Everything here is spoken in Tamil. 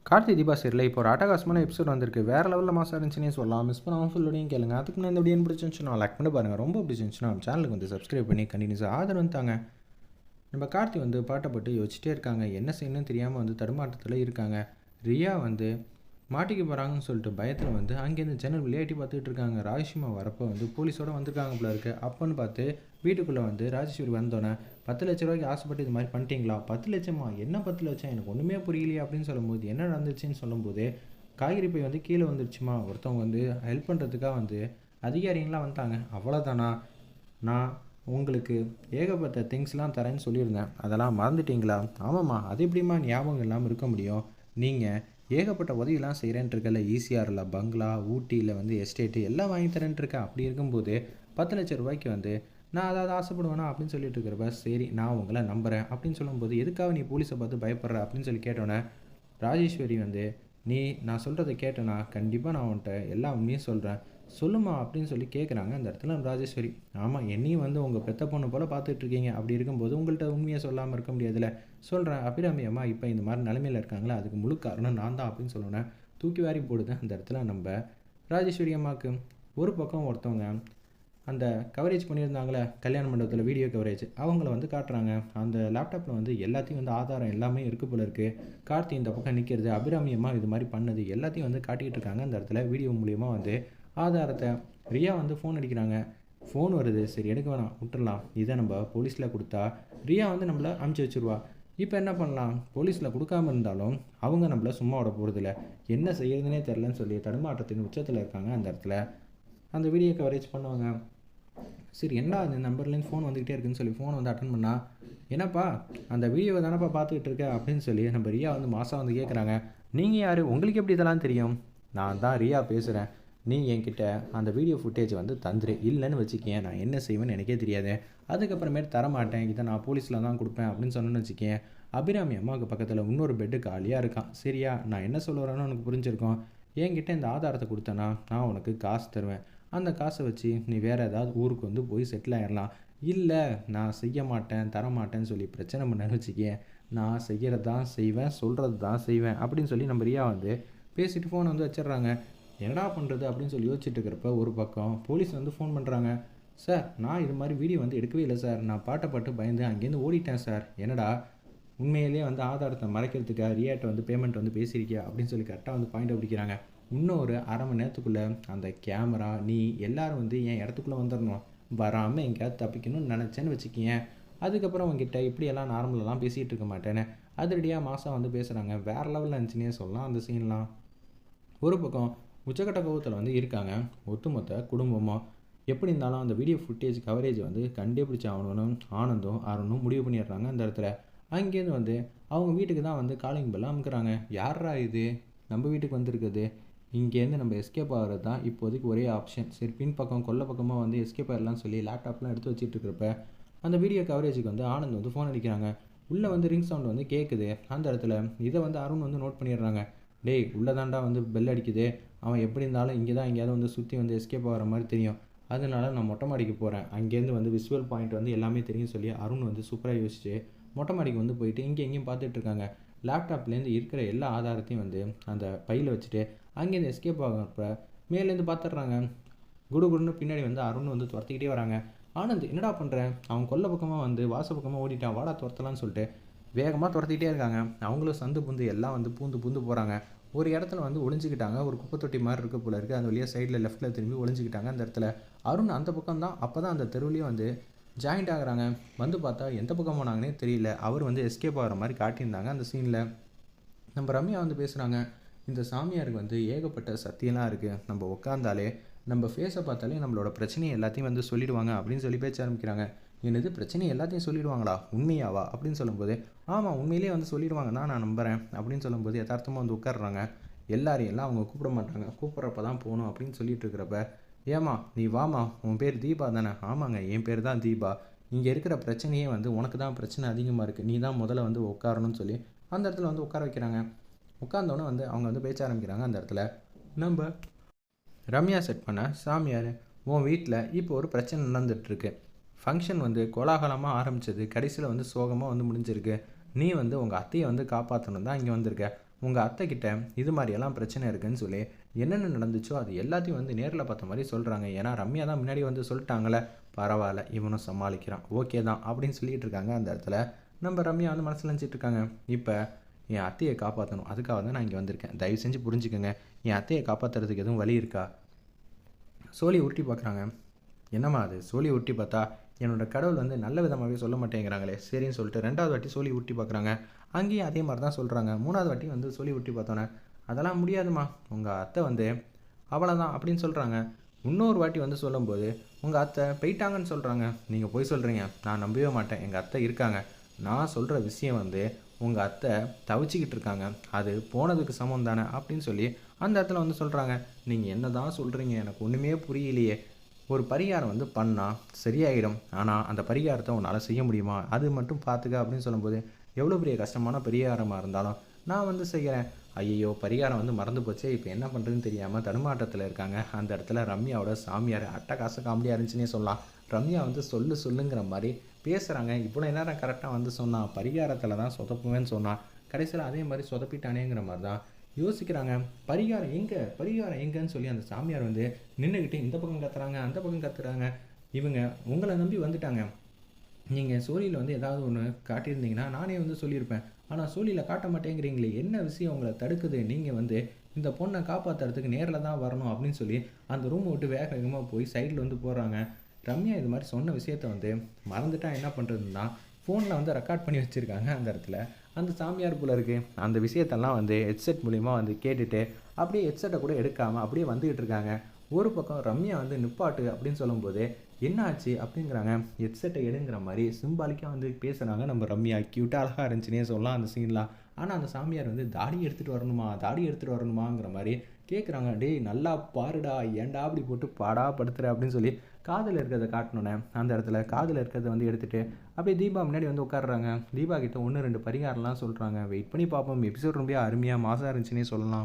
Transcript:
கார்த்தி தீபா சரியில்லை இப்போ ஒரு அட்டகாசமான எபிசோட் வந்திருக்கு. வேறு லெவலில் மாதம் இருந்துச்சுன்னே சொல்லலாம். மிஸ் பண்ணாமல் ஃபுல்லோடையும் கேளுங்க. அதுக்கு முன்னாடி இந்த வீடியோ பிடிச்சிருந்துச்சுன்னா லைக் பண்ணி பாருங்கள். ரொம்ப பிடிச்சிருந்துச்சுன்னா நம்ம சேனலுக்கு வந்து சப்ஸ்கிரைப் பண்ணி கண்டினியூஸாக ஆதரவு தாங்க. நம்ம கார்த்தி வந்து பாட்டை யோசிச்சிட்டே இருக்காங்க. என்ன செய்யணும்னு தெரியாமல் வந்து தடுமாற்றத்தில் இருக்காங்க. ரியா வந்து மாட்டிக்க போகிறாங்கன்னு சொல்லிட்டு பயத்தில் வந்து அங்கேருந்து ஜன்னல் விளையாட்டி பார்த்துட்டு இருக்காங்க. ராஜேஷ்மா வரப்போ வந்து போலீஸோடு வந்திருக்காங்க போல இருக்குது. அப்போன்னு பார்த்து வீட்டுக்குள்ளே வந்து ராஜேஸ்வரி வந்தோன்னே 10 லட்ச ரூபாய்க்கு ஆசைப்பட்டு இது மாதிரி பண்ணிட்டீங்களா? 10 லட்சமா? என்ன 10 லட்சம்? எனக்கு ஒன்றுமே புரியலையே அப்படின்னு சொல்லும்போது என்ன நடந்துச்சுன்னு சொல்லும்போது காய்கறி பை வந்து கீழே வந்துருச்சுமா. ஒருத்தவங்க வந்து ஹெல்ப் பண்ணுறதுக்காக வந்து அதிகாரிங்களாம் வந்தாங்க. அவ்வளோதானா? நான் உங்களுக்கு ஏகப்பட்ட திங்ஸ்லாம் தரேன்னு சொல்லியிருந்தேன். அதெல்லாம் மறந்துட்டீங்களா? ஆமாம்மா, அது எப்படிம்மா ஞாபகம் இல்லாமல் இருக்க முடியும்? நீங்கள் ஏகப்பட்ட உதவிலாம் செய்கிறேன்ட்டு இருக்கல. ஈசிஆரில் பங்களா, ஊட்டியில் வந்து எஸ்டேட்டு எல்லாம் வாங்கி தரேன்ட்டு இருக்கேன். அப்படி இருக்கும்போது 10 லட்ச ரூபாய்க்கு வந்து நான் அதாவது ஆசைப்படுவேனா அப்படின்னு சொல்லிட்டு இருக்கிறப்ப சரி நான் உங்களை நம்புகிறேன் அப்படின்னு சொல்லும்போது எதுக்காக நீ போலீஸை பார்த்து பயப்படுற அப்படின்னு சொல்லி கேட்டோன்னே ராஜேஸ்வரி வந்து நான் சொல்கிறத கேட்டேன்னா கண்டிப்பாக நான் உன்கிட்ட எல்லா உண்மையும் சொல்கிறேன் சொல்லுமா அப்படின்னு சொல்லி கேட்குறாங்க. அந்த இடத்துல ராஜேஸ்வரி ஆமாம் என்னையும் வந்து உங்கள் பெத்த பொண்ணு போல் பார்த்துட்ருக்கீங்க. அப்படி இருக்கும்போது உங்கள்கிட்ட உண்மையை சொல்லாமல் இருக்க முடியாதுல்ல. சொல்கிறேன் அபிராமி அம்மா இப்போ இந்த மாதிரி நிலைமையில் இருக்காங்களா, அதுக்கு முழு காரணம் நான் தான் அப்படின்னு சொன்னோன்னே தூக்கி வாரி போடுது. அந்த இடத்துல நம்ம ராஜேஸ்வரி அம்மாவுக்கு ஒரு பக்கம் ஒருத்தவங்க அந்த கவரேஜ் பண்ணியிருந்தாங்களே கல்யாண மண்டபத்தில் வீடியோ கவரேஜ் அவங்கள வந்து காட்டுறாங்க. அந்த லேப்டாப்பில் வந்து எல்லாத்தையும் வந்து ஆதாரம் எல்லாமே இருக்குது போல இருக்குது. கார்த்தி இந்த பக்கம் நிற்கிறது, அபிராமியமாக இது மாதிரி பண்ணது எல்லாத்தையும் வந்து காட்டிகிட்டு இருக்காங்க. அந்த இடத்துல வீடியோ மூலியமாக வந்து ஆதாரத்தை ரியா வந்து ஃபோன் அடிக்கிறாங்க. ஃபோன் வருது, சரி எடுக்க வேணாம் விட்டுடலாம், இதை நம்ம போலீஸில் கொடுத்தா ரியா வந்து நம்மளை அமுச்சு வச்சுருவா. இப்போ என்ன பண்ணலாம்? போலீஸில் கொடுக்காமல் இருந்தாலும் அவங்க நம்மளை சும்மா விட போகிறதில்ல. என்ன செய்யறதுனே தெரிலன்னு சொல்லி தடுமாற்றத்தின் உச்சத்தில் இருக்காங்க. அந்த இடத்துல அந்த வீடியோ கவரேஜ் பண்ணுவாங்க. சரி என்ன அந்த நம்பர்லேருந்து ஃபோன் வந்துக்கிட்டே இருக்குன்னு சொல்லி ஃபோன் வந்து அட்டன் பண்ணால் என்னப்பா அந்த வீடியோவை தானப்பா பார்த்துக்கிட்டு இருக்க அப்படின்னு சொல்லி நம்ம ரியா வந்து மாதம் வந்து கேட்குறாங்க. நீங்கள் யார், உங்களுக்கு எப்படி இதெல்லாம் தெரியும்? நான் தான் ரியா பேசுகிறேன். நீ என்கிட்ட அந்த வீடியோ ஃபுட்டேஜ் வந்து தந்துரு, இல்லைன்னு வச்சுக்கேன் நான் என்ன செய்வேன்னு எனக்கே தெரியாது. அதுக்கப்புறமேட்டு தரமாட்டேன், இதை நான் போலீஸில் தான் கொடுப்பேன் அப்படின்னு சொன்னேன்னு வச்சுக்கேன். அபிராமி அம்மாவுக்கு பக்கத்தில் இன்னொரு பெட்டு காலியாக இருக்கான். சரியா, நான் என்ன சொல்ல வரேன்னு உனக்கு புரிஞ்சிருக்கோம். என்கிட்ட இந்த ஆதாரத்தை கொடுத்தேன்னா நான் உனக்கு காசு தருவேன். அந்த காசை வச்சு நீ வேறு ஏதாவது ஊருக்கு வந்து போய் செட்டில் ஆகிடலாம். இல்லை நான் செய்ய மாட்டேன் தரமாட்டேன்னு சொல்லி பிரச்சனை பண்ணேன்னு வச்சுக்கேன், நான் செய்கிறது தான் செய்வேன், சொல்கிறது தான் செய்வேன் அப்படின்னு சொல்லி நம்ம ரியா வந்து பேசிட்டு ஃபோனை வந்து வச்சிடுறாங்க. என்னடா பண்ணுறது அப்படின்னு சொல்லி யோசிச்சுட்டு இருக்கிறப்ப ஒரு பக்கம் போலீஸ் வந்து ஃபோன் பண்ணுறாங்க. சார் நான் இது மாதிரி வீடியோ வந்து எடுக்கவே இல்லை சார், நான் பாட்டு பயந்து அங்கேருந்து ஓடிட்டேன் சார். என்னடா உண்மையிலேயே வந்து ஆதாரத்தை மறைக்கிறதுக்காக ரியாட்ட வந்து பேமெண்ட் வந்து பேசியிருக்கியா அப்படின்னு சொல்லி கரெக்டாக வந்து பாயிண்ட் பிடிக்கிறாங்க. இன்னும் ஒரு அரை மணி நேரத்துக்குள்ளே அந்த கேமரா நீ எல்லோரும் வந்து என் இடத்துக்குள்ளே வந்துடணும். வராமல் எங்கேயாவது தப்பிக்கணும்னு நினச்சேன்னு வச்சுக்கியேன். அதுக்கப்புறம் அவங்ககிட்ட இப்படியெல்லாம் நார்மலெலாம் பேசிகிட்டு இருக்க மாட்டேன்னு அதிரடியாக மாதம் வந்து பேசுகிறாங்க. வேறு லெவலில் இருந்துச்சுன்னே சொல்லலாம் அந்த சீன்லாம். ஒரு பக்கம் உச்சக்கட்ட கோபத்தில் வந்து இருக்காங்க ஒட்டுமொத்த குடும்பமாக. எப்படி இருந்தாலும் அந்த வீடியோ ஃபுட்டேஜ் கவரேஜ் வந்து கண்டுபிடிச்சி ஆகணும்னு ஆனந்தும் அருணும் முடிவு பண்ணிடுறாங்க. அந்த இடத்துல அங்கேருந்து வந்து அவங்க வீட்டுக்கு தான் வந்து காலிங் பெல்லாம் அமுக்குறாங்க. யாரா இது நம்ம வீட்டுக்கு வந்திருக்குது, இங்கேருந்து நம்ம எஸ்கேப் ஆகிறது தான் இப்போதைக்கு ஒரே ஆப்ஷன். சரி பின்பக்கம் கொல்ல பக்கமாக வந்து எஸ்கேப் ஆகிடலாம்னு சொல்லி லேப்டாப்லாம் எடுத்து வச்சுட்டு இருக்கிறப்ப அந்த வீடியோ கவரேஜுக்கு வந்து ஆனந்த் வந்து ஃபோன் அடிக்கிறாங்க. உள்ளே வந்து ரிங் சவுண்ட் வந்து கேட்குது. அந்த இடத்துல இதை வந்து அருண் வந்து நோட் பண்ணிடுறாங்க. டேய் உள்ளதாண்டா வந்து பெல் அடிக்குது, அவன் எப்படி இருந்தாலும் இங்கே தான் எங்கேயாவது வந்து சுற்றி வந்து எஸ்கேப் ஆகிற மாதிரி தெரியும். அதனால நான் மொட்டை மாடிக்கு போகிறேன், அங்கேருந்து வந்து விசுவல் பாயிண்ட் வந்து எல்லாமே தெரியும் சொல்லி அருண் வந்து சூப்பராக யோசிச்சு மொட்டை மாடிக்கு வந்து போயிட்டு இங்கே எங்கேயும் பார்த்துட்ருக்காங்க. லேப்டாப்லேருந்து இருக்கிற எல்லா ஆதாரத்தையும் வந்து அந்த பையில் வச்சுட்டு அங்கேருந்து எஸ்கேப் ஆகிறப்ப மேலேருந்து பார்த்துட்றாங்க. குடுகுடுன்னு பின்னாடி வந்து அருண் வந்து துரத்திக்கிட்டே வராங்க. ஆனந்த் என்னடா பண்ணுறேன், அவன் கொல்ல பக்கமாக வந்து வாச பக்கமாக ஓடிட்டான், வாடா துரத்தலான்னு சொல்லிட்டு வேகமாக துரத்திக்கிட்டே இருக்காங்க. அவங்களும் சந்து புந்து எல்லாம் வந்து பூந்து போகிறாங்க. ஒரு இடத்துல வந்து ஒளிஞ்சிக்கிட்டாங்க. ஒரு குப்பை தொட்டி மாதிரி இருக்க போல இருக்குது. அந்த வழியாக சைடில் லெஃப்ட்டில் திரும்பி ஒளிஞ்சிக்கிட்டாங்க. அந்த இடத்துல அருண் அந்த பக்கம் தான் அப்போ தான் அந்த தெருவிலேயே வந்து ஜாயிண்ட் ஆகுறாங்க. வந்து பார்த்தா எந்த பக்கம் போனாங்கன்னே தெரியல. அவர் வந்து எஸ்கேப் ஆகிற மாதிரி காட்டியிருந்தாங்க அந்த சீனில். நம்ம ரம்யா வந்து பேசுகிறாங்க. இந்த சாமியாருக்கு வந்து ஏகப்பட்ட சக்தியெல்லாம் இருக்குது, நம்ம உட்காந்தாலே நம்ம ஃபேஸை பார்த்தாலே நம்மளோட பிரச்சனையை எல்லாத்தையும் வந்து சொல்லிடுவாங்க அப்படின்னு சொல்லி பேச ஆரம்பிக்கிறாங்க. என்னது பிரச்சனையை எல்லாத்தையும் சொல்லிடுவாங்களா, உண்மையாவா அப்படின்னு சொல்லும்போது ஆமாம் உண்மையிலேயே வந்து சொல்லிடுவாங்க தான் நான் நம்புகிறேன் அப்படின்னு சொல்லும்போது யதார்த்தமாக வந்து உட்காடுறாங்க. எல்லாரையும் எல்லாம் அவங்க கூப்பிட மாட்டாங்க, கூப்பிட்றப்ப தான் போகணும் அப்படின்னு சொல்லிட்டு இருக்கிறப்ப ஏமா நீ வாமா, உன் பேர் தீபா தானே? ஆமாங்க என் பேர் தான் தீபா. இங்கே இருக்கிற பிரச்சனையே வந்து உனக்கு தான் பிரச்சனை அதிகமாக இருக்குது, நீ தான் முதல்ல வந்து உட்காரணும்னு சொல்லி அந்த இடத்துல வந்து உட்கார வைக்கிறாங்க. உட்காந்தோன்னே வந்து அவங்க வந்து பேச ஆரம்பிக்கிறாங்க. அந்த இடத்துல நம்ம ரம்யா செட் பண்ண சாமியார், உன் வீட்டில் இப்போ ஒரு பிரச்சனை நடந்துகிட்ருக்கு. ஃபங்க்ஷன் வந்து கோலாகலமாக ஆரம்பித்தது கடைசியில் வந்து சோகமாக வந்து முடிஞ்சிருக்கு. நீ வந்து உங்கள் அத்தையை வந்து காப்பாற்றணும் தான் இங்கே வந்திருக்க. உங்கள் அத்தைக்கிட்ட இது மாதிரியெல்லாம் பிரச்சனை இருக்குன்னு சொல்லி என்னென்ன நடந்துச்சோ அது எல்லாத்தையும் வந்து நேரில் பார்த்த மாதிரி சொல்கிறாங்க. ஏன்னா ரம்யா தான் முன்னாடி வந்து சொல்லிட்டாங்களே, பரவாயில்ல இவனும் சமாளிக்கிறான், ஓகே தான் அப்படின்னு சொல்லிட்டு இருக்காங்க. அந்த இடத்துல நம்ம ரம்யா வந்து மனசில் நினச்சிட்டு இருக்காங்க, இப்போ என் அத்தையை காப்பாற்றணும், அதுக்காக தான் நான் இங்கே வந்திருக்கேன், தயவு செஞ்சு புரிஞ்சுக்கோங்க, என் அத்தையை காப்பாற்றுறதுக்கு எதுவும் வழி இருக்கா? சோழி உருட்டி பார்க்குறாங்க. என்னம்மா அது? சோழி உருட்டி பார்த்தா என்னோட கடவுள் வந்து நல்ல விதமாகவே சொல்ல மாட்டேங்கிறாங்களே. சரின்னு சொல்லிட்டு 2வது வாட்டி சோழி உருட்டி பார்க்குறாங்க. அங்கேயும் அதே மாதிரி தான் சொல்கிறாங்க. 3வது வாட்டி வந்து சோழி உருட்டி பார்த்தோன்னே அதெல்லாம் முடியாதுமா, உங்கள் அத்தை வந்து அவ்வளோதான் அப்படின்னு சொல்கிறாங்க. இன்னொரு வாட்டி வந்து சொல்லும்போது உங்கள் அத்தை போயிட்டாங்கன்னு சொல்கிறாங்க. நீங்கள் போய் சொல்கிறீங்க, நான் நம்பவே மாட்டேன், எங்கள் அத்தை இருக்காங்க. நான் சொல்கிற விஷயம் வந்து உங்கள் அத்தை தவிச்சிக்கிட்டு இருக்காங்க, அது போனதுக்கு சமம் தானே அப்படின்னு சொல்லி அந்த இடத்துல வந்து சொல்கிறாங்க. நீங்கள் என்ன தான் சொல்கிறீங்க, எனக்கு ஒன்றுமே புரியலையே. ஒரு பரிகாரம் வந்து பண்ணால் சரியாயிடும், ஆனால் அந்த பரிகாரத்தை உன்னால் செய்ய முடியுமா, அது மட்டும் பார்த்துக்க அப்படின்னு சொல்லும்போது எவ்வளோ பெரிய கஷ்டமான பரிகாரமாக இருந்தாலும் நான் வந்து செய்கிறேன். ஐயோ பரிகாரம் வந்து மறந்து போச்சு, இப்போ என்ன பண்ணுறதுன்னு தெரியாமல் தடுமாற்றத்தில் இருக்காங்க. அந்த இடத்துல ரம்யாவோட சாமியார் அட்டகாச காமெடியாக இருந்துச்சுன்னே சொல்லலாம். ரம்யா வந்து சொல்லுங்கிற மாதிரி பேசுகிறாங்க. இவ்வளோ நேரம் கரெக்டாக வந்து சொன்னான், பரிகாரத்தில் தான் சொதப்புவேன்னு சொன்னான், கடைசியில் அதே மாதிரி சொதப்பிட்டானேங்கிற மாதிரி தான் யோசிக்கிறாங்க. பரிகாரம் எங்கன்னு சொல்லி அந்த சாமியார் வந்து நின்றுக்கிட்டு இந்த பக்கம் கத்துறாங்க, அந்த பக்கம் கத்துறாங்க. இவங்க உங்களை நம்பி வந்துட்டாங்க, நீங்கள் சோழியில் வந்து ஏதாவது ஒன்று காட்டியிருந்தீங்கன்னா நானே வந்து சொல்லியிருப்பேன், ஆனால் சோழியில் காட்ட மாட்டேங்கிறீங்களே, என்ன விஷயம் உங்களை தடுக்குது? நீங்கள் வந்து இந்த பொண்ணை காப்பாற்றுறதுக்கு நேரில் தான் வரணும் அப்படின்னு சொல்லி அந்த ரூமை விட்டு வேக வேகமாக போய் சைடில் வந்து போடுறாங்க. ரம்யா இது மாதிரி சொன்ன விஷயத்த வந்து மறந்துட்டா என்ன பண்ணுறதுன்னா ஃபோனில் வந்து ரெக்கார்ட் பண்ணி வச்சுருக்காங்க. அந்த இடத்துல அந்த சாமியார் போல இருக்குது, அந்த விஷயத்தெல்லாம் வந்து ஹெட்செட் மூலிமா வந்து கேட்டுட்டு அப்படியே ஹெட்செட்டை கூட எடுக்காமல் அப்படியே வந்துக்கிட்டு இருக்காங்க. ஒரு பக்கம் ரம்யா வந்து நிப்பாட்டு அப்படின்னு சொல்லும்போது என்ன ஆச்சு அப்படிங்கிறாங்க. ஹெட்செட்டை எடுங்கிற மாதிரி சிம்பாலிக்காக வந்து பேசுகிறாங்க நம்ம ரம்யா. க்யூட்டாக அழகாக இருந்துச்சுன்னே சொல்லலாம் அந்த சீன்லாம். ஆனால் அந்த சாமியார் வந்து தாடி எடுத்துகிட்டு வரணுமாங்கிற மாதிரி கேட்குறாங்க. டேய் நல்லா பாருடா, ஏன்டா அப்படி போட்டு பாடா படுத்துற அப்படின்னு சொல்லி காதில் இருக்கிறத காட்டினோன்னே அந்த இடத்துல காதில் இருக்கிறத வந்து எடுத்துகிட்டு அப்படியே தீபா முன்னாடி வந்து உட்காடுறாங்க. தீபா கிட்ட 1 2 பரிகாரம்லாம் சொல்கிறாங்க. வெயிட் பண்ணி பார்ப்போம். எபிசோட் ரொம்ப அருமையாக மாசாக இருந்துச்சுன்னே சொல்லலாம்.